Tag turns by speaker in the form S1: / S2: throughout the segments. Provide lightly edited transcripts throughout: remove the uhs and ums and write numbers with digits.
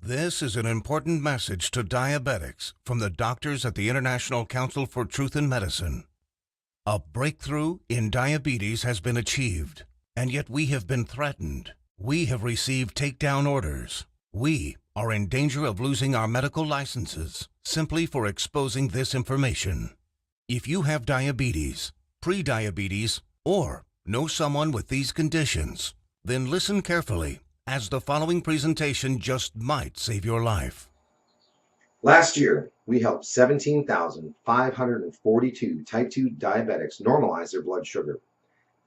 S1: This is an important message to diabetics from the doctors at the International Council for Truth in Medicine. A breakthrough in diabetes has been achieved, and yet we have been threatened. We have received takedown orders. We are in danger of losing our medical licenses simply for exposing this information. If you have diabetes, pre-diabetes, or know someone with these conditions, then listen carefully, as the following presentation just might save your life.
S2: Last year, we helped 17,542 type 2 diabetics normalize their blood sugar,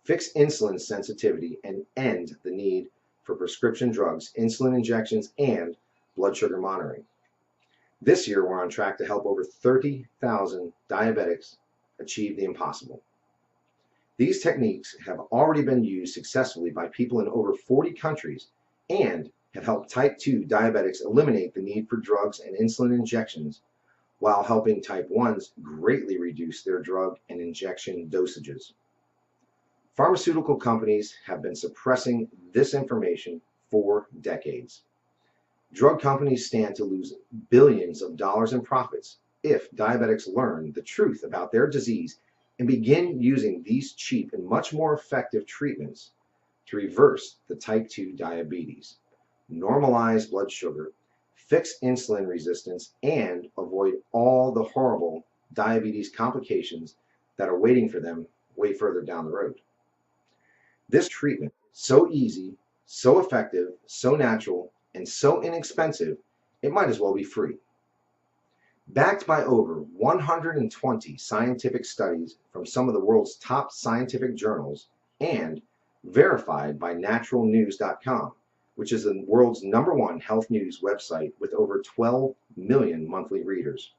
S2: fix insulin sensitivity, and end the need for prescription drugs, insulin injections, and blood sugar monitoring. This year, we're on track to help over 30,000 diabetics achieve the impossible. These techniques have already been used successfully by people in over 40 countries and have helped type 2 diabetics eliminate the need for drugs and insulin injections, while helping type 1s greatly reduce their drug and injection dosages. Pharmaceutical companies have been suppressing this information for decades. Drug companies stand to lose billions of dollars in profits if diabetics learn the truth about their disease and begin using these cheap and much more effective treatments to reverse the type 2 diabetes, normalize blood sugar, fix insulin resistance, and avoid all the horrible diabetes complications that are waiting for them way further down the road. This treatment is so easy, so effective, so natural, and so inexpensive, it might as well be free. Backed by over 120 scientific studies from some of the world's top scientific journals and verified by naturalnews.com, which is the world's #1 health news website with over 12 million monthly readers,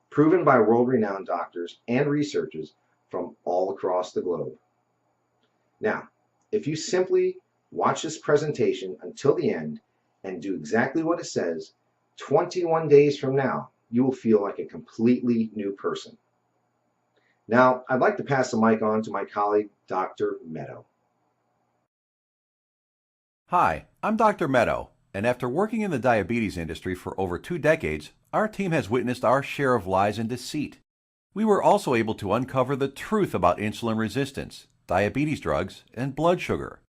S2: proven by world-renowned doctors and researchers from all across the globe. Now, if you simply watch this presentation until the end and do exactly what it says, 21 days from now, you will feel like a completely new person. Now, I'd like to pass the mic on to my colleague, Dr. Meadow.
S3: Hi, I'm Dr. Meadow, and after working in the diabetes industry for over 2 decades, our team has witnessed our share of lies and deceit. We were also able to uncover the truth about insulin resistance, diabetes drugs, and blood sugar.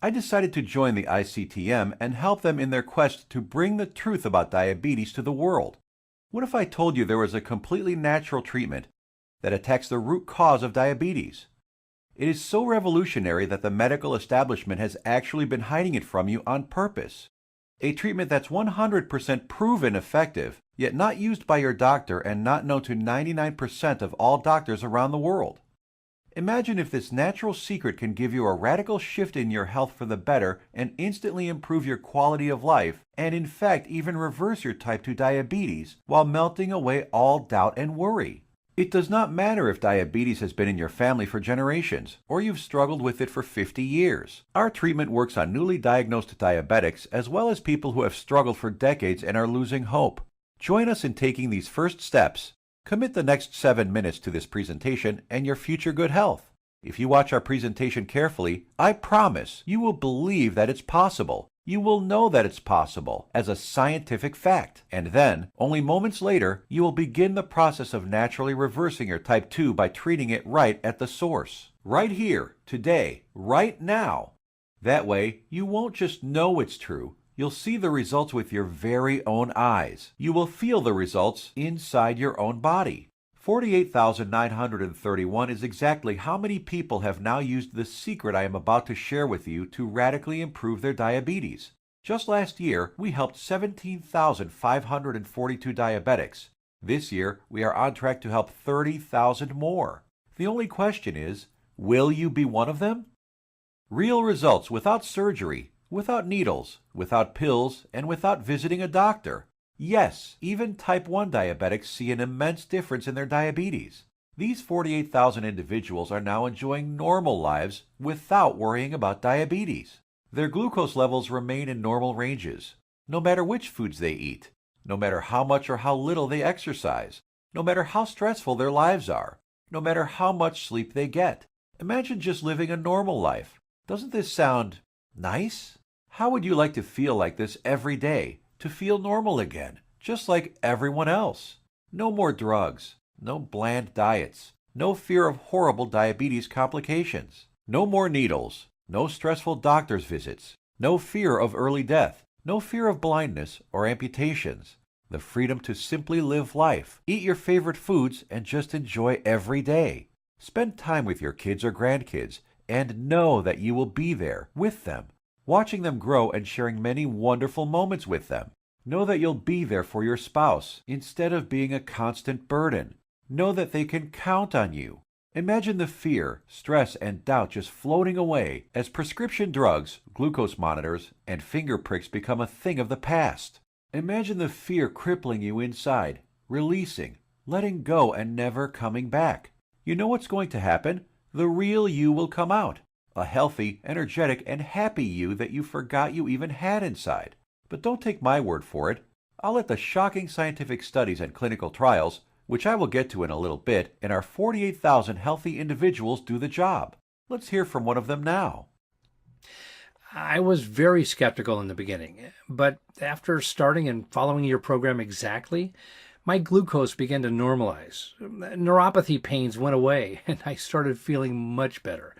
S3: I decided to join the ICTM and help them in their quest to bring the truth about diabetes to the world. What if I told you there was a completely natural treatment that attacks the root cause of diabetes? It is so revolutionary that the medical establishment has actually been hiding it from you on purpose. A treatment that's 100% proven effective, yet not used by your doctor and not known to 99% of all doctors around the world. Imagine if this natural secret can give you a radical shift in your health for the better and instantly improve your quality of life, and in fact even reverse your type 2 diabetes while melting away all doubt and worry. It does not matter if diabetes has been in your family for generations, or you've struggled with it for 50 years. Our treatment works on newly diagnosed diabetics as well as people who have struggled for decades and are losing hope. Join us in taking these first steps. Commit the next 7 minutes to this presentation and your future good health. If you watch our presentation carefully, I promise you will believe that it's possible. You will know that it's possible as a scientific fact. And then, only moments later, you will begin the process of naturally reversing your type 2 by treating it right at the source. Right here, today, right now. That way, you won't just know it's true. You'll see the results with your very own eyes. You will feel the results inside your own body. 48,931 is exactly how many people have now used the secret I am about to share with you to radically improve their diabetes. Just last year, we helped 17,542 diabetics. This year, we are on track to help 30,000 more. The only question is, will you be one of them? Real results without surgery, without needles, without pills, and without visiting a doctor. Yes, even type 1 diabetics see an immense difference in their diabetes. These 48,000 individuals are now enjoying normal lives without worrying about diabetes. Their glucose levels remain in normal ranges, no matter which foods they eat, no matter how much or how little they exercise, no matter how stressful their lives are, no matter how much sleep they get. Imagine just living a normal life. Doesn't this sound nice? How would you like to feel like this every day? to feel normal again, just like everyone else. No more drugs, no bland diets, no fear of horrible diabetes complications, no more needles, no stressful doctor's visits, no fear of early death, no fear of blindness or amputations. The freedom to simply live life, eat your favorite foods, and just enjoy every day. Spend time with your kids or grandkids and know that you will be there with them, watching them grow and sharing many wonderful moments with them. Know that you'll be there for your spouse instead of being a constant burden. Know that they can count on you. Imagine the fear, stress, and doubt just floating away as prescription drugs, glucose monitors, and finger pricks become a thing of the past. Imagine the fear crippling you inside, releasing, letting go, and never coming back. You know what's going to happen? The real you will come out. A healthy, energetic, and happy you that you forgot you even had inside. But don't take my word for it. I'll let the shocking scientific studies and clinical trials, which I will get to in a little bit, and our 48,000 healthy individuals do the job. Let's hear from one of them now.
S4: I was very skeptical in the beginning, but after starting and following your program exactly, my glucose began to normalize. Neuropathy pains went away, and I started feeling much better.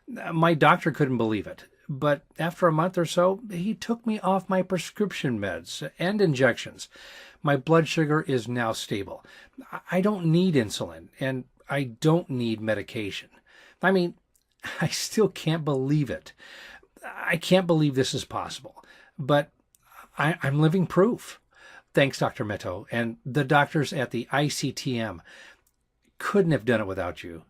S4: My doctor couldn't believe it, but after a month or so, he took me off my prescription meds and injections. My blood sugar is now stable. I don't need insulin, and I don't need medication. I mean, I still can't believe it. I can't believe this is possible, but I'm living proof. Thanks, Dr. Meto, and the doctors at the ICTM. Couldn't have done it without you.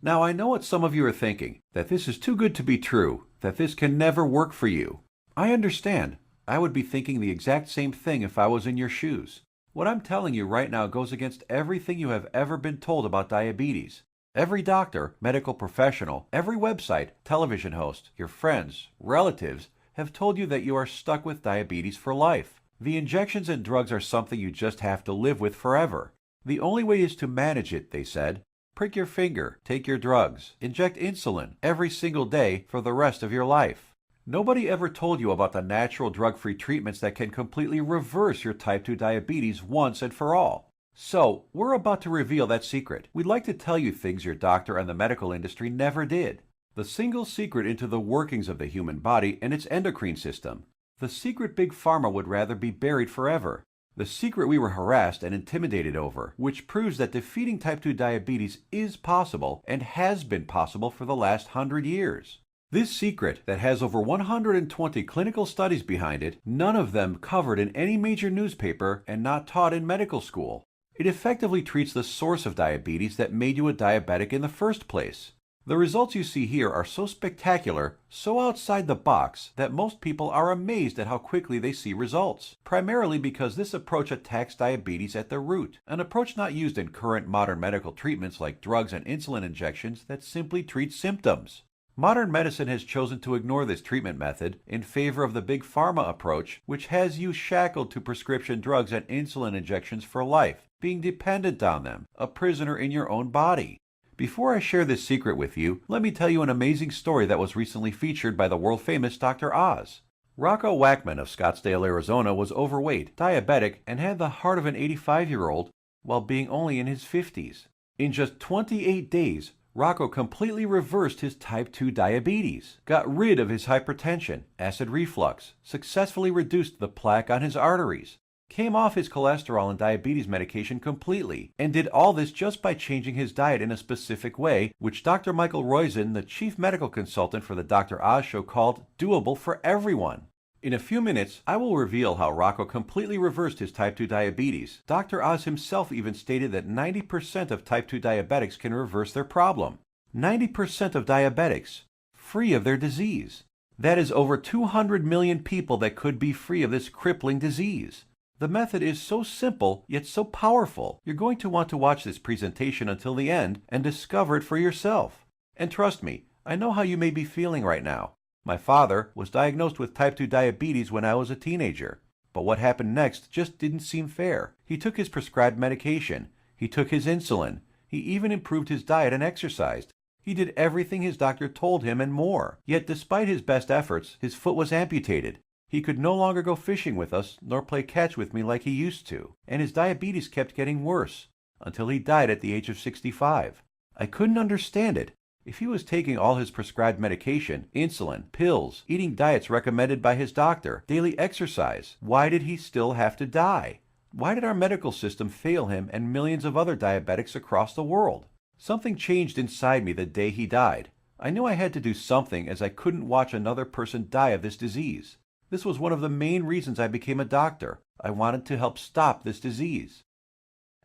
S3: Now I know what some of you are thinking, that this is too good to be true, that this can never work for you. I understand. I would be thinking the exact same thing if I was in your shoes. What I'm telling you right now goes against everything you have ever been told about diabetes. Every doctor, medical professional, every website, television host, your friends, relatives have told you that you are stuck with diabetes for life. The injections and drugs are something you just have to live with forever. The only way is to manage it, they said. Prick your finger, take your drugs, inject insulin every single day for the rest of your life. Nobody ever told you about the natural drug-free treatments that can completely reverse your type 2 diabetes once and for all. So, we're about to reveal that secret. We'd like to tell you things your doctor and the medical industry never did. The single secret into the workings of the human body and its endocrine system. The secret Big Pharma would rather be buried forever. The secret we were harassed and intimidated over, which proves that defeating type 2 diabetes is possible and has been possible for the last 100 years. This secret that has over 120 clinical studies behind it, none of them covered in any major newspaper and not taught in medical school. It effectively treats the source of diabetes that made you a diabetic in the first place. The results you see here are so spectacular, so outside the box, that most people are amazed at how quickly they see results, primarily because this approach attacks diabetes at the root, an approach not used in current modern medical treatments like drugs and insulin injections that simply treat symptoms. Modern medicine has chosen to ignore this treatment method in favor of the Big Pharma approach, which has you shackled to prescription drugs and insulin injections for life, being dependent on them, a prisoner in your own body. Before I share this secret with you, let me tell you an amazing story that was recently featured by the world-famous Dr. Oz. Rocco Wackman of Scottsdale, Arizona was overweight, diabetic, and had the heart of an 85-year-old while being only in his 50s. In just 28 days, Rocco completely reversed his type 2 diabetes, got rid of his hypertension, acid reflux, successfully reduced the plaque on his arteries, came off his cholesterol and diabetes medication completely, and did all this just by changing his diet in a specific way, which Dr. Michael Roizen, the chief medical consultant for the Dr. Oz show, called doable for everyone. In a few minutes, I will reveal how Rocco completely reversed his type 2 diabetes. Dr. Oz himself even stated that 90% of type 2 diabetics can reverse their problem. 90% of diabetics, free of their disease. That is over 200 million people that could be free of this crippling disease. The method is so simple, yet so powerful. You're going to want to watch this presentation until the end and discover it for yourself. And trust me, I know how you may be feeling right now. My father was diagnosed with type 2 diabetes when I was a teenager. But what happened next just didn't seem fair. He took his prescribed medication. He took his insulin. He even improved his diet and exercised. He did everything his doctor told him and more. Yet despite his best efforts, his foot was amputated. He could no longer go fishing with us nor play catch with me like he used to, and his diabetes kept getting worse until he died at the age of 65. I couldn't understand it. If he was taking all his prescribed medication, insulin, pills, eating diets recommended by his doctor, daily exercise, why did he still have to die? Why did our medical system fail him and millions of other diabetics across the world? Something changed inside me the day he died. I knew I had to do something as I couldn't watch another person die of this disease. This was one of the main reasons I became a doctor. I wanted to help stop this disease.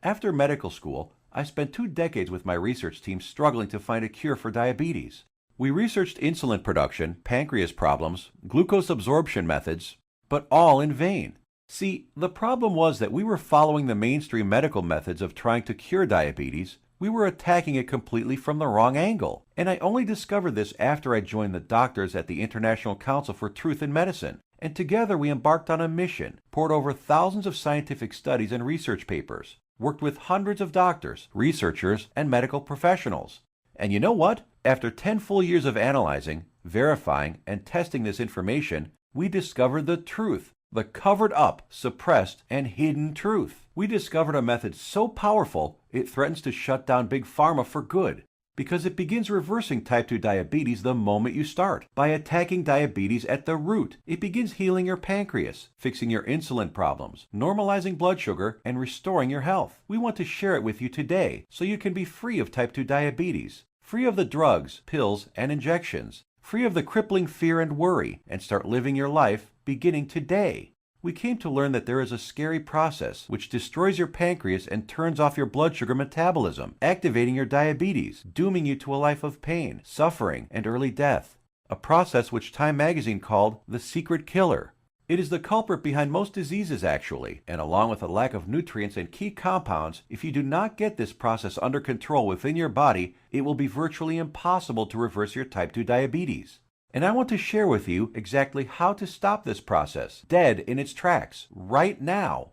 S3: After medical school, I spent 2 decades with my research team struggling to find a cure for diabetes. We researched insulin production, pancreas problems, glucose absorption methods, but all in vain. See, the problem was that we were following the mainstream medical methods of trying to cure diabetes. We were attacking it completely from the wrong angle. And I only discovered this after I joined the doctors at the International Council for Truth in Medicine. And together we embarked on a mission, poured over thousands of scientific studies and research papers, worked with hundreds of doctors, researchers, and medical professionals. And you know what? After 10 full years of analyzing, verifying, and testing this information, we discovered the truth, the covered up, suppressed, and hidden truth. We discovered a method so powerful it threatens to shut down Big Pharma for good, because it begins reversing type 2 diabetes the moment you start. By attacking diabetes at the root, it begins healing your pancreas, fixing your insulin problems, normalizing blood sugar, and restoring your health. We want to share it with you today so you can be free of type 2 diabetes, free of the drugs, pills, and injections, free of the crippling fear and worry, and start living your life beginning today. We came to learn that there is a scary process which destroys your pancreas and turns off your blood sugar metabolism, activating your diabetes, dooming you to a life of pain, suffering, and early death. A process which Time magazine called the secret killer. It is the culprit behind most diseases actually, and along with a lack of nutrients and key compounds, if you do not get this process under control within your body, it will be virtually impossible to reverse your type 2 diabetes. And I want to share with you exactly how to stop this process, dead in its tracks, right now.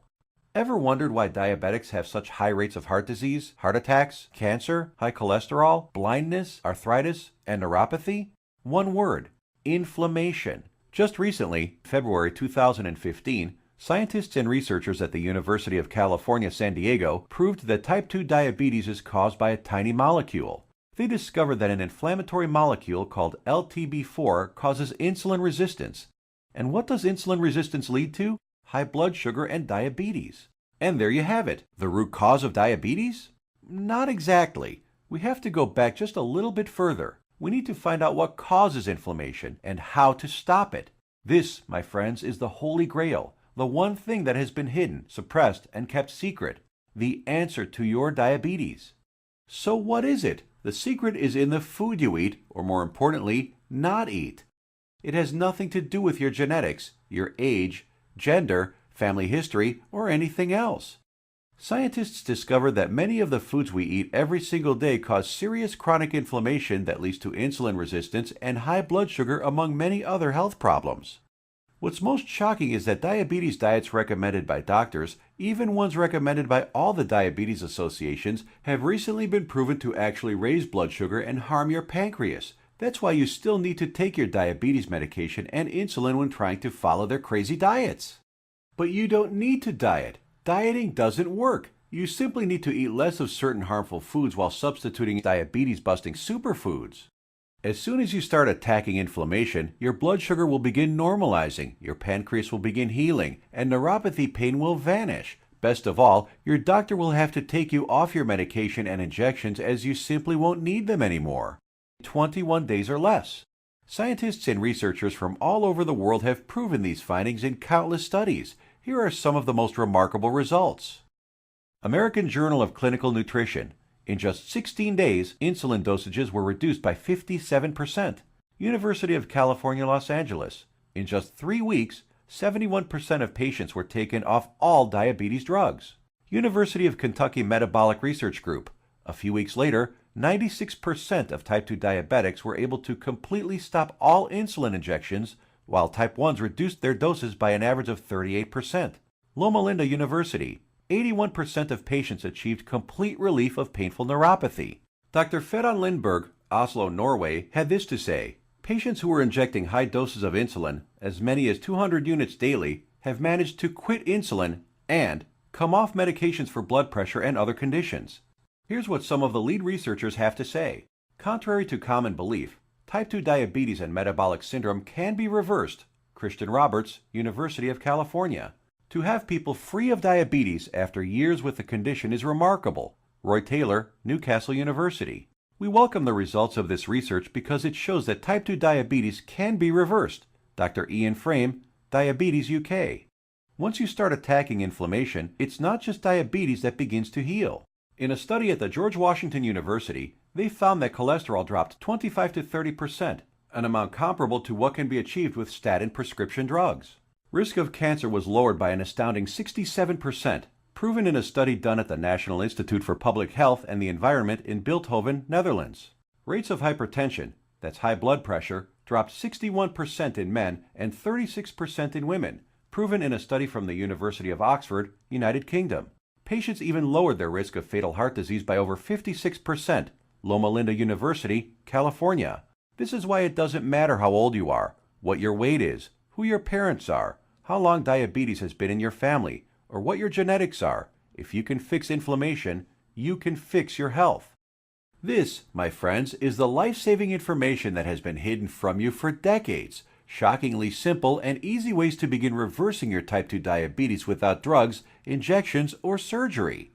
S3: Ever wondered why diabetics have such high rates of heart disease, heart attacks, cancer, high cholesterol, blindness, arthritis, and neuropathy? One word: inflammation. Just recently, February 2015, scientists and researchers at the University of California, San Diego proved that type 2 diabetes is caused by a tiny molecule. They discovered that an inflammatory molecule called LTB4 causes insulin resistance. And what does insulin resistance lead to? High blood sugar and diabetes. And there you have it. The root cause of diabetes? Not exactly. We have to go back just a little bit further. We need to find out what causes inflammation and how to stop it. This, my friends, is the Holy Grail, the one thing that has been hidden, suppressed, and kept secret. The answer to your diabetes. So what is it? The secret is in the food you eat, or more importantly, not eat. It has nothing to do with your genetics, your age, gender, family history, or anything else. Scientists discovered that many of the foods we eat every single day cause serious chronic inflammation that leads to insulin resistance and high blood sugar, among many other health problems. What's most shocking is that diabetes diets recommended by doctors, even ones recommended by all the diabetes associations, have recently been proven to actually raise blood sugar and harm your pancreas. That's why you still need to take your diabetes medication and insulin when trying to follow their crazy diets. But you don't need to diet. Dieting doesn't work. You simply need to eat less of certain harmful foods while substituting diabetes-busting superfoods. As soon as you start attacking inflammation, your blood sugar will begin normalizing, your pancreas will begin healing, and neuropathy pain will vanish. Best of all, your doctor will have to take you off your medication and injections as you simply won't need them anymore. 21 days or less. Scientists and researchers from all over the world have proven these findings in countless studies. Here are some of the most remarkable results. American Journal of Clinical Nutrition. In just 16 days, insulin dosages were reduced by 57%. University of California, Los Angeles. In just 3 weeks, 71% of patients were taken off all diabetes drugs. University of Kentucky Metabolic Research Group. A few weeks later, 96% of type 2 diabetics were able to completely stop all insulin injections, while type 1s reduced their doses by an average of 38%. Loma Linda University. 81% of patients achieved complete relief of painful neuropathy. Dr. Fedon Lindberg, Oslo, Norway, had this to say: patients who were injecting high doses of insulin, as many as 200 units daily, have managed to quit insulin and come off medications for blood pressure and other conditions. Here's what some of the lead researchers have to say. Contrary to common belief, type 2 diabetes and metabolic syndrome can be reversed. Christian Roberts, University of California. To have people free of diabetes after years with the condition is remarkable. Roy Taylor, Newcastle University. We welcome the results of this research because it shows that type 2 diabetes can be reversed. Dr. Ian Frame, Diabetes UK. Once you start attacking inflammation, it's not just diabetes that begins to heal. In a study at the George Washington University, they found that cholesterol dropped 25 to 30%, an amount comparable to what can be achieved with statin prescription drugs. Risk of cancer was lowered by an astounding 67%, proven in a study done at the National Institute for Public Health and the Environment in Bilthoven, Netherlands. Rates of hypertension, that's high blood pressure, dropped 61% in men and 36% in women, proven in a study from the University of Oxford, United Kingdom. Patients even lowered their risk of fatal heart disease by over 56%, Loma Linda University, California. This is why it doesn't matter how old you are, what your weight is, who your parents are, how long diabetes has been in your family, or what your genetics are. If you can fix inflammation, you can fix your health. This, my friends, is the life-saving information that has been hidden from you for decades. Shockingly simple and easy ways to begin reversing your type 2 diabetes without drugs, injections, or surgery.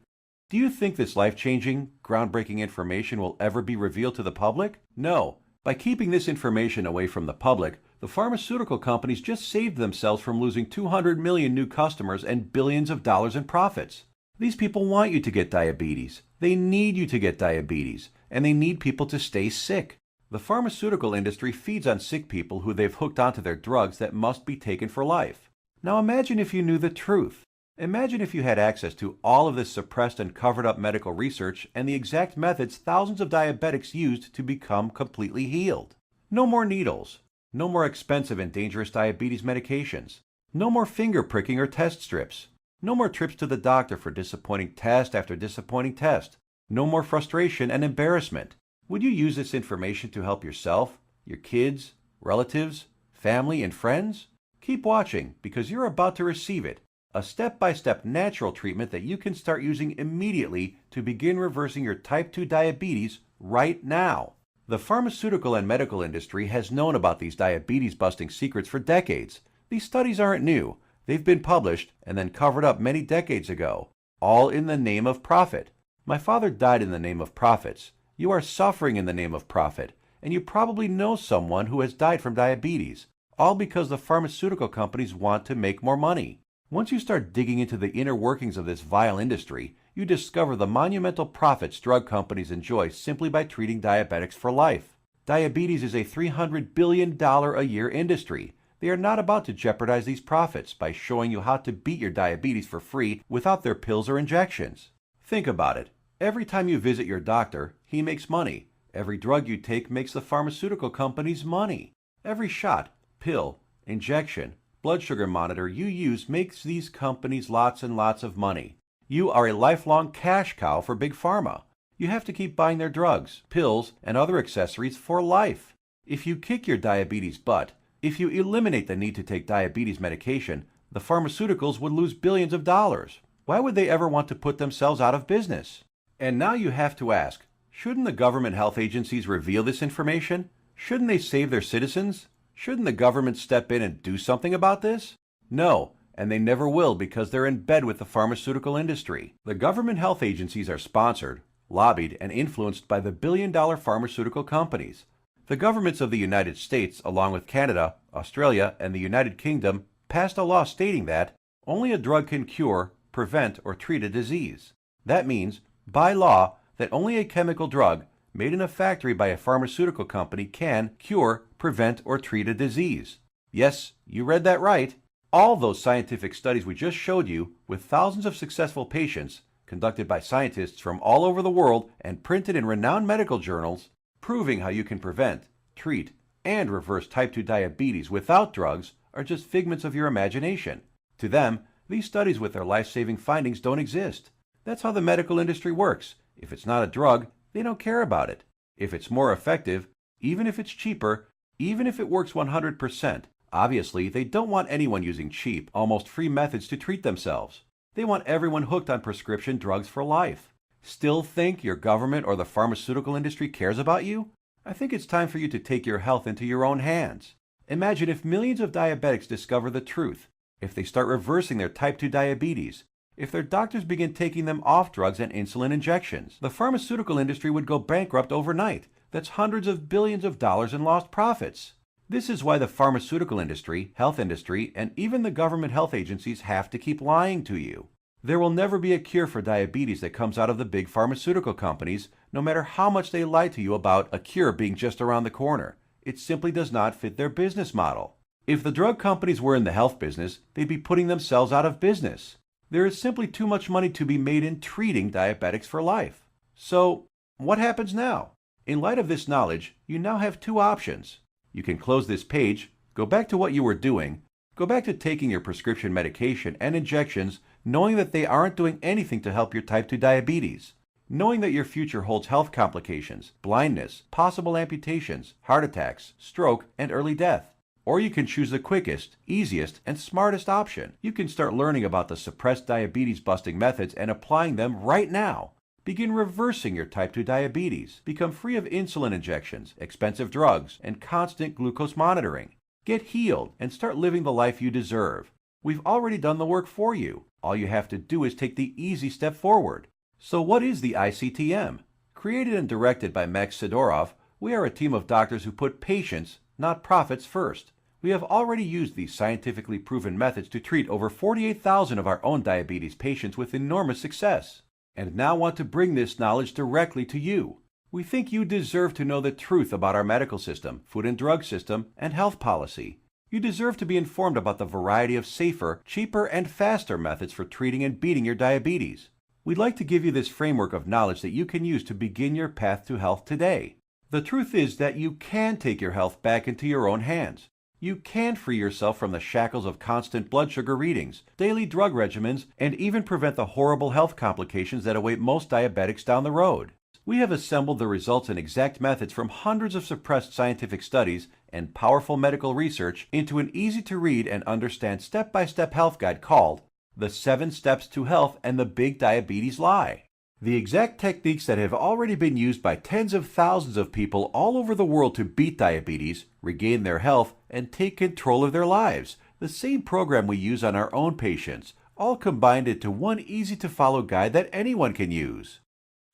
S3: Do you think this life-changing, groundbreaking information will ever be revealed to the public? No. By keeping this information away from the public, the pharmaceutical companies just saved themselves from losing 200 million new customers and billions of dollars in profits. These people want you to get diabetes. They need you to get diabetes, and they need people to stay sick. The pharmaceutical industry feeds on sick people who they've hooked onto their drugs that must be taken for life. Now imagine if you knew the truth. Imagine if you had access to all of this suppressed and covered up medical research and the exact methods thousands of diabetics used to become completely healed. No more needles. No more expensive and dangerous diabetes medications. No more finger pricking or test strips. No more trips to the doctor for disappointing test after disappointing test. No more frustration and embarrassment. Would you use this information to help yourself, your kids, relatives, family, and friends? Keep watching because you're about to receive it. A step-by-step natural treatment that you can start using immediately to begin reversing your type 2 diabetes right now. The pharmaceutical and medical industry has known about these diabetes-busting secrets for decades. These studies aren't new. They've been published and then covered up many decades ago, all in the name of profit. My father died in the name of profits. You are suffering in the name of profit, and you probably know someone who has died from diabetes, all because the pharmaceutical companies want to make more money. Once you start digging into the inner workings of this vile industry, you discover the monumental profits drug companies enjoy simply by treating diabetics for life. Diabetes is a $300 billion a year industry. They are not about to jeopardize these profits by showing you how to beat your diabetes for free without their pills or injections. Think about it. Every time you visit your doctor, he makes money. Every drug you take makes the pharmaceutical companies money. Every shot, pill, injection, blood sugar monitor you use makes these companies lots and lots of money. You are a lifelong cash cow for Big Pharma. You have to keep buying their drugs, pills, and other accessories for life. If you kick your diabetes butt, if you eliminate the need to take diabetes medication, the pharmaceuticals would lose billions of dollars. Why would they ever want to put themselves out of business? And now you have to ask, shouldn't the government health agencies reveal this information? Shouldn't they save their citizens? Shouldn't the government step in and do something about this? No, and they never will because they're in bed with the pharmaceutical industry. The government health agencies are sponsored, lobbied, and influenced by the billion-dollar pharmaceutical companies. The governments of the United States, along with Canada, Australia, and the United Kingdom, passed a law stating that only a drug can cure, prevent, or treat a disease. That means, by law, that only a chemical drug made in a factory by a pharmaceutical company can cure, prevent, or treat a disease. Yes, you read that right. All those scientific studies we just showed you, with thousands of successful patients, conducted by scientists from all over the world and printed in renowned medical journals, proving how you can prevent, treat, and reverse type 2 diabetes without drugs, are just figments of your imagination. To them, these studies with their life-saving findings don't exist. That's how the medical industry works. If it's not a drug, they don't care about it. If it's more effective, even if it's cheaper, even if it works 100%, Obviously, they don't want anyone using cheap, almost free methods to treat themselves. They want everyone hooked on prescription drugs for life. Still think your government or the pharmaceutical industry cares about you? I think it's time for you to take your health into your own hands. Imagine if millions of diabetics discover the truth, if they start reversing their type 2 diabetes, if their doctors begin taking them off drugs and insulin injections. The pharmaceutical industry would go bankrupt overnight. That's hundreds of billions of dollars in lost profits. This is why the pharmaceutical industry, health industry, and even the government health agencies have to keep lying to you. There will never be a cure for diabetes that comes out of the big pharmaceutical companies, no matter how much they lie to you about a cure being just around the corner. It simply does not fit their business model. If the drug companies were in the health business, they'd be putting themselves out of business. There is simply too much money to be made in treating diabetics for life. So, what happens now? In light of this knowledge, you now have two options. You can close this page, go back to what you were doing, go back to taking your prescription medication and injections, knowing that they aren't doing anything to help your type 2 diabetes, knowing that your future holds health complications, blindness, possible amputations, heart attacks, stroke, and early death. Or you can choose the quickest, easiest, and smartest option. You can start learning about the suppressed diabetes busting methods and applying them right now. Begin reversing your type 2 diabetes. Become free of insulin injections, expensive drugs, and constant glucose monitoring. Get healed and start living the life you deserve. We've already done the work for you. All you have to do is take the easy step forward. So what is the ICTM? Created and directed by Max Sidorov, we are a team of doctors who put patients, not profits, first. We have already used these scientifically proven methods to treat over 48,000 of our own diabetes patients with enormous success, and now want to bring this knowledge directly to you. We think you deserve to know the truth about our medical system, food and drug system, and health policy. You deserve to be informed about the variety of safer, cheaper, and faster methods for treating and beating your diabetes. We'd like to give you this framework of knowledge that you can use to begin your path to health today. The truth is that you can take your health back into your own hands. You can free yourself from the shackles of constant blood sugar readings, daily drug regimens, and even prevent the horrible health complications that await most diabetics down the road. We have assembled the results and exact methods from hundreds of suppressed scientific studies and powerful medical research into an easy-to-read and understand step-by-step health guide called The 7 Steps to Health and the Big Diabetes Lie. The exact techniques that have already been used by tens of thousands of people all over the world to beat diabetes, regain their health, and take control of their lives. The same program we use on our own patients, all combined into one easy-to-follow guide that anyone can use.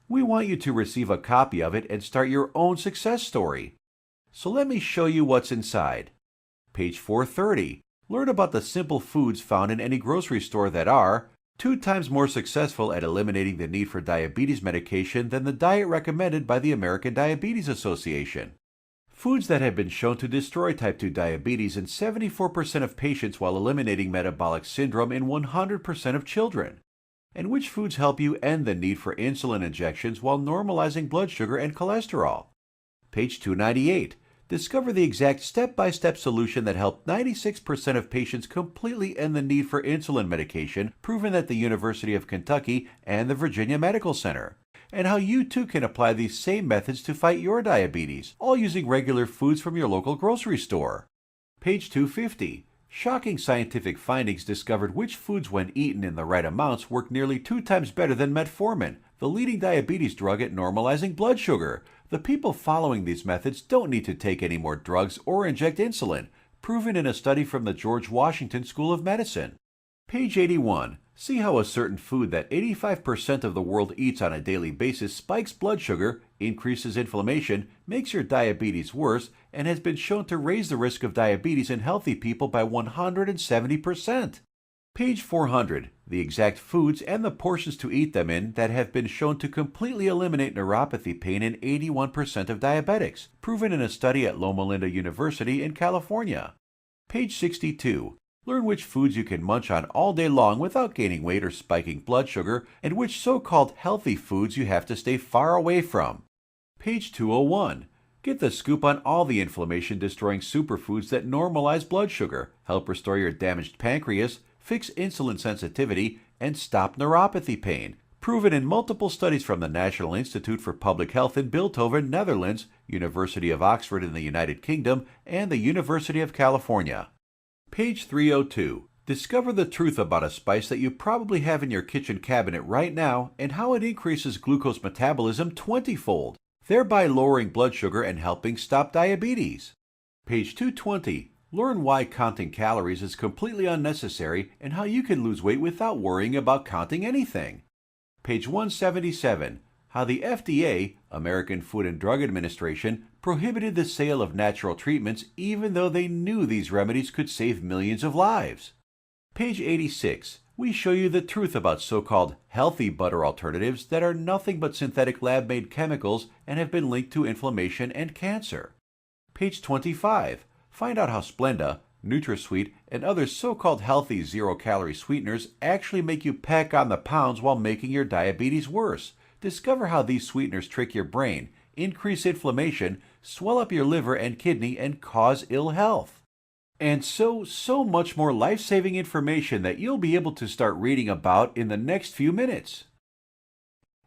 S3: We want you to receive a copy of it and start your own success story. So let me show you what's inside. Page 430. Learn about the simple foods found in any grocery store that are 2 times more successful at eliminating the need for diabetes medication than the diet recommended by the American Diabetes Association. Foods that have been shown to destroy type 2 diabetes in 74% of patients while eliminating metabolic syndrome in 100% of children. And which foods help you end the need for insulin injections while normalizing blood sugar and cholesterol. Page 298. Discover the exact step-by-step solution that helped 96% of patients completely end the need for insulin medication, proven at the University of Kentucky and the Virginia Medical Center, and how you too can apply these same methods to fight your diabetes, all using regular foods from your local grocery store. Page 250. Shocking scientific findings discovered which foods, when eaten in the right amounts, work nearly 2 times better than metformin, the leading diabetes drug at normalizing blood sugar. The people following these methods don't need to take any more drugs or inject insulin, proven in a study from the George Washington School of Medicine. Page 81. See how a certain food that 85% of the world eats on a daily basis spikes blood sugar, increases inflammation, makes your diabetes worse, and has been shown to raise the risk of diabetes in healthy people by 170%. Page 400. The exact foods and the portions to eat them in that have been shown to completely eliminate neuropathy pain in 81% of diabetics, proven in a study at Loma Linda University in California. Page 62. Learn which foods you can munch on all day long without gaining weight or spiking blood sugar, and which so-called healthy foods you have to stay far away from. Page 201. Get the scoop on all the inflammation-destroying superfoods that normalize blood sugar, help restore your damaged pancreas, fix insulin sensitivity, and stop neuropathy pain, proven in multiple studies from the National Institute for Public Health in Bilthoven, Netherlands, University of Oxford in the United Kingdom, and the University of California. Page 302. Discover the truth about a spice that you probably have in your kitchen cabinet right now and how it increases glucose metabolism 20-fold, thereby lowering blood sugar and helping stop diabetes. Page 220. Learn why counting calories is completely unnecessary and how you can lose weight without worrying about counting anything. Page 177. How the FDA, American Food and Drug Administration, prohibited the sale of natural treatments even though they knew these remedies could save millions of lives. Page 86. We show you the truth about so-called healthy butter alternatives that are nothing but synthetic lab-made chemicals and have been linked to inflammation and cancer. Page 25. Find out how Splenda, NutraSweet, and other so-called healthy zero-calorie sweeteners actually make you pack on the pounds while making your diabetes worse. Discover how these sweeteners trick your brain, increase inflammation, swell up your liver and kidney, and cause ill health. And so much more life-saving information that you'll be able to start reading about in the next few minutes.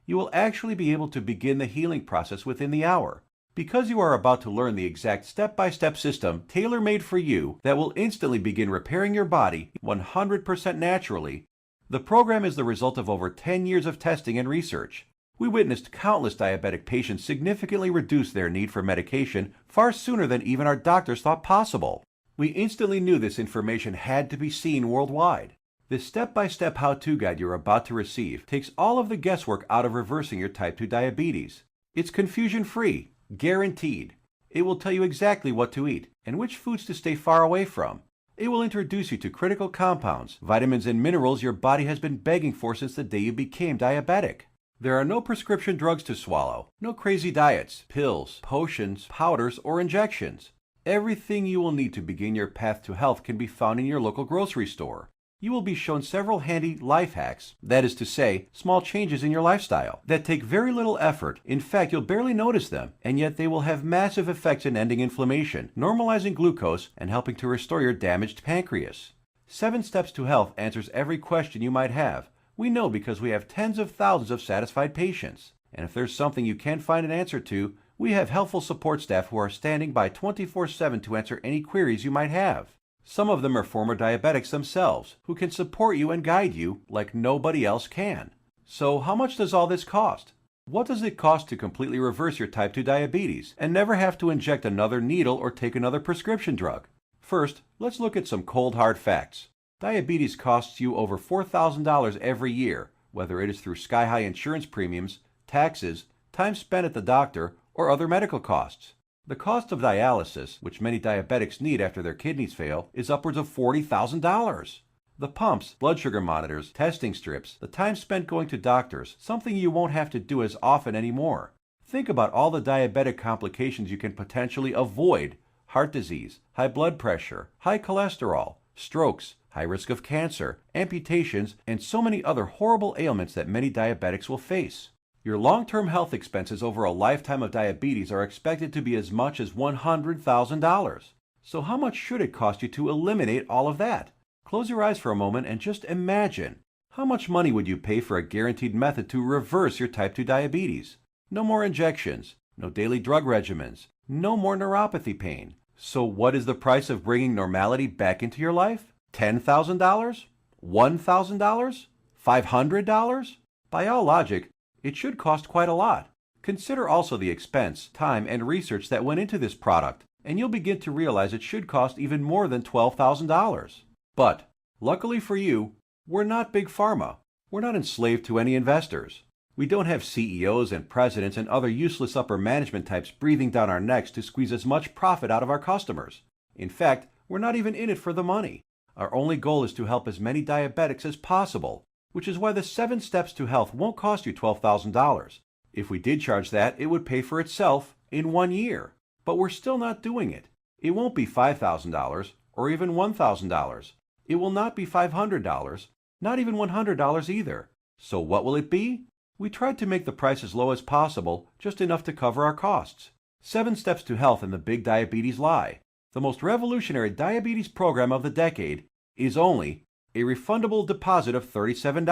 S3: You will actually be able to begin the healing process within the hour, because you are about to learn the exact step-by-step system tailor-made for you that will instantly begin repairing your body 100% naturally. The program is the result of over 10 years of testing and research. We witnessed countless diabetic patients significantly reduce their need for medication far sooner than even our doctors thought possible. We instantly knew this information had to be seen worldwide. This step-by-step how-to guide you're about to receive takes all of the guesswork out of reversing your type 2 diabetes. It's confusion-free, guaranteed. It will tell you exactly what to eat and which foods to stay far away from. It will introduce you to critical compounds, vitamins and minerals your body has been begging for since the day you became diabetic. There are no prescription drugs to swallow, no crazy diets, pills, potions, powders, or injections. Everything you will need to begin your path to health can be found in your local grocery store. You will be shown several handy life hacks, that is to say, small changes in your lifestyle, that take very little effort. In fact, you'll barely notice them, and yet they will have massive effects in ending inflammation, normalizing glucose, and helping to restore your damaged pancreas. 7 Steps to Health answers every question you might have. We know because we have tens of thousands of satisfied patients. And if there's something you can't find an answer to, we have helpful support staff who are standing by 24/7 to answer any queries you might have. Some of them are former diabetics themselves, who can support you and guide you like nobody else can. So how much does all this cost? What does it cost to completely reverse your type 2 diabetes and never have to inject another needle or take another prescription drug? First, let's look at some cold hard facts. Diabetes costs you over $4,000 every year, whether it is through sky-high insurance premiums, taxes, time spent at the doctor, or other medical costs. The cost of dialysis, which many diabetics need after their kidneys fail, is upwards of $40,000. The pumps, blood sugar monitors, testing strips, the time spent going to doctors, something you won't have to do as often anymore. Think about all the diabetic complications you can potentially avoid: heart disease, high blood pressure, high cholesterol, strokes, high risk of cancer, amputations, and so many other horrible ailments that many diabetics will face. Your long-term health expenses over a lifetime of diabetes are expected to be as much as $100,000. So how much should it cost you to eliminate all of that? Close your eyes for a moment and just imagine. How much money would you pay for a guaranteed method to reverse your type 2 diabetes? No more injections, no daily drug regimens, no more neuropathy pain. So what is the price of bringing normality back into your life? $10,000? $1,000? $500? By all logic, it should cost quite a lot. Consider also the expense, time, and research that went into this product, and you'll begin to realize it should cost even more than $12,000. But, luckily for you, we're not Big Pharma. We're not enslaved to any investors. We don't have CEOs and presidents and other useless upper management types breathing down our necks to squeeze as much profit out of our customers. In fact, we're not even in it for the money. Our only goal is to help as many diabetics as possible, which is why the 7 Steps to Health won't cost you $12,000. If we did charge that, it would pay for itself in 1 year. But we're still not doing it. It won't be $5,000 or even $1,000. It will not be $500, not even $100 either. So what will it be? We tried to make the price as low as possible, just enough to cover our costs. 7 Steps to Health and the Big Diabetes Lie, the most revolutionary diabetes program of the decade, is only a refundable deposit of $37.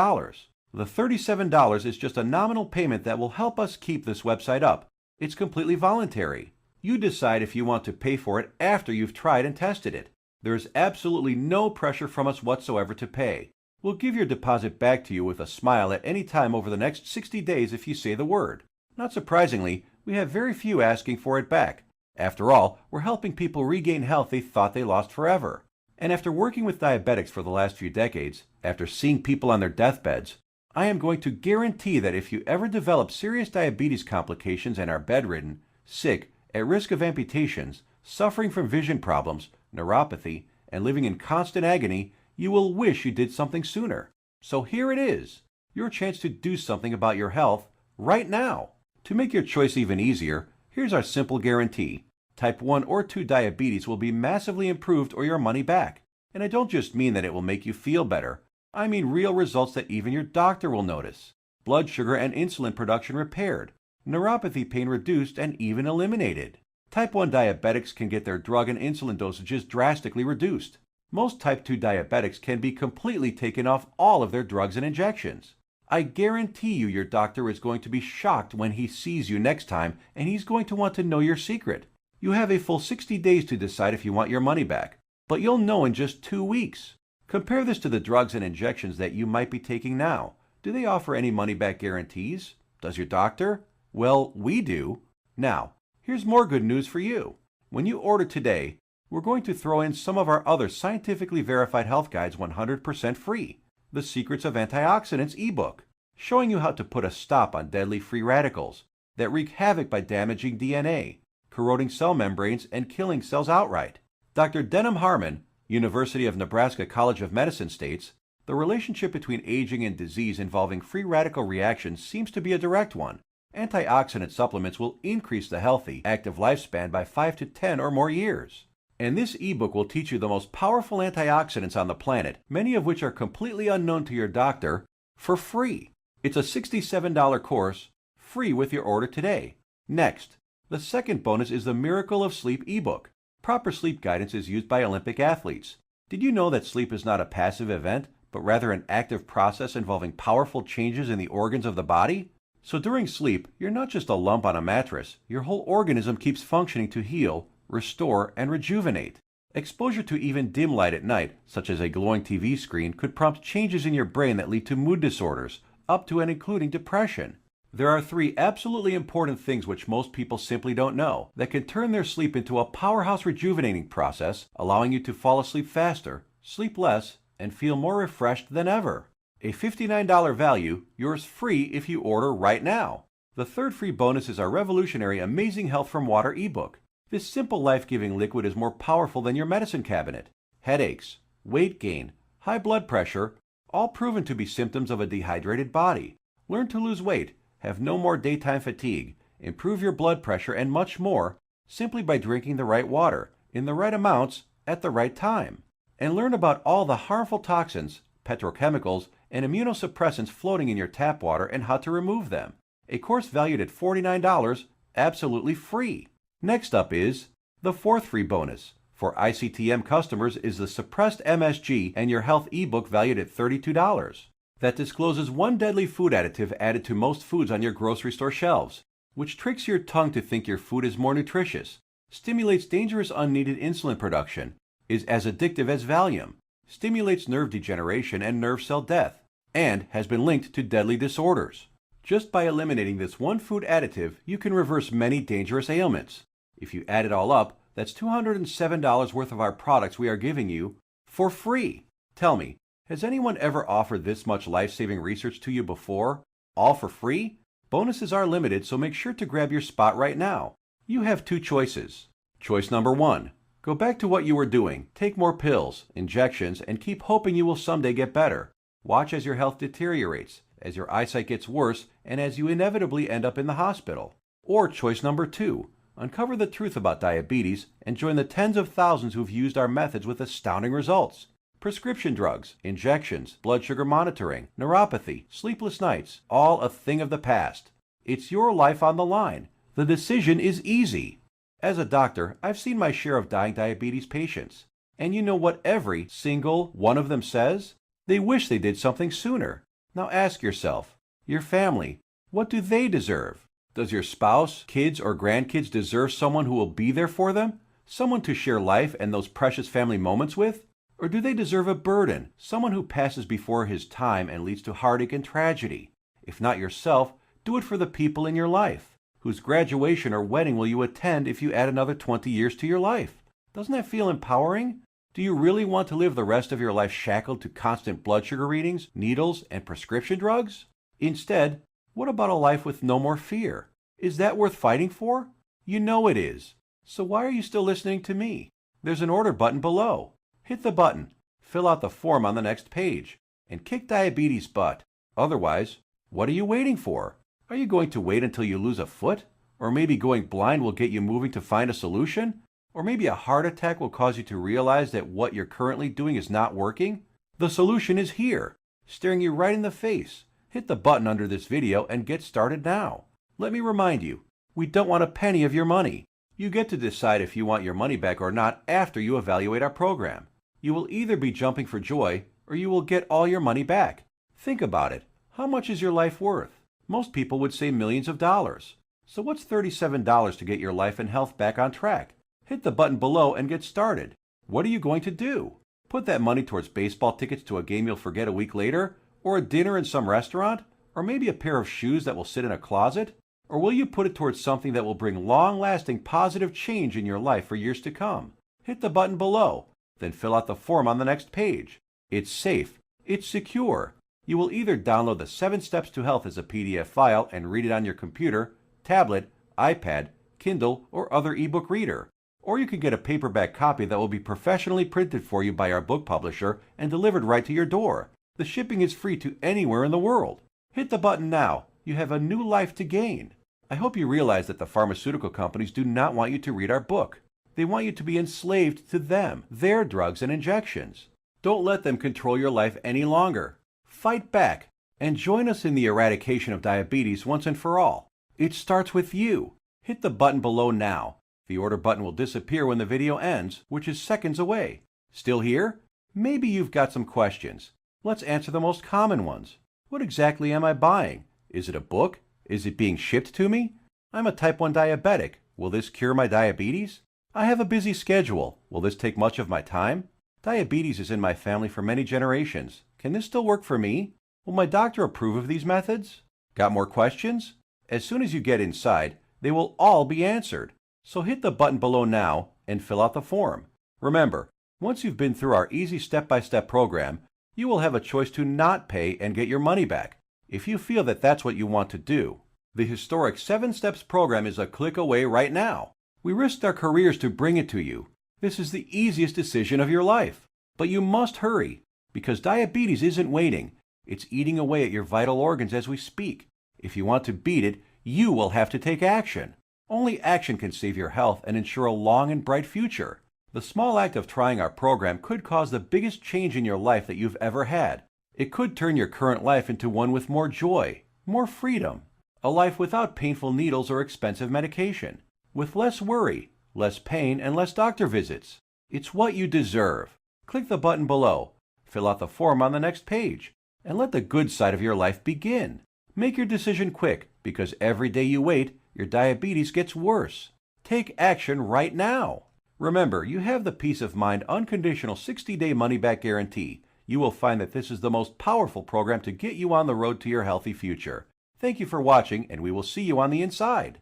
S3: The $37 is just a nominal payment that will help us keep this website up. It's completely voluntary. You decide if you want to pay for it after you've tried and tested it. There is absolutely no pressure from us whatsoever to pay. We'll give your deposit back to you with a smile at any time over the next 60 days if you say the word. Not surprisingly, we have very few asking for it back. After all, we're helping people regain health they thought they lost forever. And after working with diabetics for the last few decades, after seeing people on their deathbeds, I am going to guarantee that if you ever develop serious diabetes complications and are bedridden, sick, at risk of amputations, suffering from vision problems, neuropathy, and living in constant agony, you will wish you did something sooner. So here it is, your chance to do something about your health right now. To make your choice even easier, here's our simple guarantee. Type 1 or 2 diabetes will be massively improved or your money back. And I don't just mean that it will make you feel better. I mean real results that even your doctor will notice. Blood sugar and insulin production repaired, neuropathy pain reduced and even eliminated. Type 1 diabetics can get their drug and insulin dosages drastically reduced. Most type 2 diabetics can be completely taken off all of their drugs and injections. I guarantee you your doctor is going to be shocked when he sees you next time, and he's going to want to know your secret. You have a full 60 days to decide if you want your money back, but you'll know in just 2 weeks. Compare this to the drugs and injections that you might be taking now. Do they offer any money-back guarantees? Does your doctor? Well, we do. Now, here's more good news for you. When you order today, we're going to throw in some of our other scientifically verified health guides 100% free. The Secrets of Antioxidants ebook, showing you how to put a stop on deadly free radicals that wreak havoc by damaging DNA, corroding cell membranes, and killing cells outright. Dr. Denham Harmon, University of Nebraska College of Medicine states, the relationship between aging and disease involving free radical reactions seems to be a direct one. Antioxidant supplements will increase the healthy, active lifespan by 5 to 10 or more years. And this ebook will teach you the most powerful antioxidants on the planet, many of which are completely unknown to your doctor, for free. It's a $67 course, free with your order today. Next, the second bonus is the Miracle of Sleep ebook. Proper sleep guidance is used by Olympic athletes. Did you know that sleep is not a passive event, but rather an active process involving powerful changes in the organs of the body? So during sleep, you're not just a lump on a mattress. Your whole organism keeps functioning to heal, restore, and rejuvenate. Exposure to even dim light at night, such as a glowing TV screen, could prompt changes in your brain that lead to mood disorders, up to and including depression. There are 3 absolutely important things which most people simply don't know that can turn their sleep into a powerhouse rejuvenating process, allowing you to fall asleep faster, sleep less, and feel more refreshed than ever. A $59 value, yours free if you order right now. The third free bonus is our revolutionary Amazing Health from Water ebook. This simple life-giving liquid is more powerful than your medicine cabinet. Headaches, weight gain, high blood pressure, all proven to be symptoms of a dehydrated body. Learn to lose weight, have no more daytime fatigue, improve your blood pressure, and much more simply by drinking the right water, in the right amounts, at the right time. And learn about all the harmful toxins, petrochemicals, and immunosuppressants floating in your tap water and how to remove them. A course valued at $49, absolutely free. Next up is the fourth free bonus. For ICTM customers is the Suppressed MSG and Your Health ebook valued at $32. That discloses one deadly food additive added to most foods on your grocery store shelves, which tricks your tongue to think your food is more nutritious, stimulates dangerous unneeded insulin production, is as addictive as Valium, stimulates nerve degeneration and nerve cell death, and has been linked to deadly disorders. Just by eliminating this one food additive, you can reverse many dangerous ailments. If you add it all up, that's $207 worth of our products we are giving you for free. Tell me, has anyone ever offered this much life-saving research to you before? All for free? Bonuses are limited, so make sure to grab your spot right now. You have 2 choices. Choice number 1. Go back to what you were doing, take more pills, injections, and keep hoping you will someday get better. Watch as your health deteriorates, as your eyesight gets worse, and as you inevitably end up in the hospital. Or choice number 2. Uncover the truth about diabetes and join the tens of thousands who've used our methods with astounding results. Prescription drugs, injections, blood sugar monitoring, neuropathy, sleepless nights, all a thing of the past. It's your life on the line. The decision is easy. As a doctor, I've seen my share of dying diabetes patients. And you know what every single one of them says? They wish they did something sooner. Now ask yourself, your family, what do they deserve? Does your spouse, kids, or grandkids deserve someone who will be there for them? Someone to share life and those precious family moments with? Or do they deserve a burden, someone who passes before his time and leads to heartache and tragedy? If not yourself, do it for the people in your life. Whose graduation or wedding will you attend if you add another 20 years to your life? Doesn't that feel empowering? Do you really want to live the rest of your life shackled to constant blood sugar readings, needles, and prescription drugs? Instead, what about a life with no more fear? Is that worth fighting for? You know it is. So why are you still listening to me? There's an order button below. Hit the button, fill out the form on the next page, and kick diabetes butt. Otherwise, what are you waiting for? Are you going to wait until you lose a foot? Or maybe going blind will get you moving to find a solution? Or maybe a heart attack will cause you to realize that what you're currently doing is not working? The solution is here, staring you right in the face. Hit the button under this video and get started now. Let me remind you, we don't want a penny of your money. You get to decide if you want your money back or not after you evaluate our program. You will either be jumping for joy or you will get all your money back. Think about it. How much is your life worth? Most people would say millions of dollars. So what's $37 to get your life and health back on track? Hit the button below and get started. What are you going to do? Put that money towards baseball tickets to a game you'll forget a week later? Or a dinner in some restaurant? Or maybe a pair of shoes that will sit in a closet? Or will you put it towards something that will bring long-lasting positive change in your life for years to come? Hit the button below, then fill out the form on the next page. It's safe. It's secure. You will either download the 7 Steps to Health as a PDF file and read it on your computer, tablet, iPad, Kindle, or other ebook reader. Or you can get a paperback copy that will be professionally printed for you by our book publisher and delivered right to your door. The shipping is free to anywhere in the world. Hit the button now. You have a new life to gain. I hope you realize that the pharmaceutical companies do not want you to read our book. They want you to be enslaved to them, their drugs and injections. Don't let them control your life any longer. Fight back and join us in the eradication of diabetes once and for all. It starts with you. Hit the button below now. The order button will disappear when the video ends, which is seconds away. Still here? Maybe you've got some questions. Let's answer the most common ones. What exactly am I buying? Is it a book? Is it being shipped to me? I'm a type 1 diabetic. Will this cure my diabetes? I have a busy schedule. Will this take much of my time? Diabetes is in my family for many generations. Can this still work for me? Will my doctor approve of these methods? Got more questions? As soon as you get inside, they will all be answered. So hit the button below now and fill out the form. Remember, once you've been through our easy step-by-step program, you will have a choice to not pay and get your money back, if you feel that that's what you want to do. The historic 7 Steps program is a click away right now. We risked our careers to bring it to you. This is the easiest decision of your life. But you must hurry, because diabetes isn't waiting. It's eating away at your vital organs as we speak. If you want to beat it, you will have to take action. Only action can save your health and ensure a long and bright future. The small act of trying our program could cause the biggest change in your life that you've ever had. It could turn your current life into one with more joy, more freedom, a life without painful needles or expensive medication, with less worry, less pain, and less doctor visits. It's what you deserve. Click the button below, fill out the form on the next page, and let the good side of your life begin. Make your decision quick, because every day you wait, your diabetes gets worse. Take action right now. Remember, you have the peace of mind unconditional 60-day money-back guarantee. You will find that this is the most powerful program to get you on the road to your healthy future. Thank you for watching, and we will see you on the inside.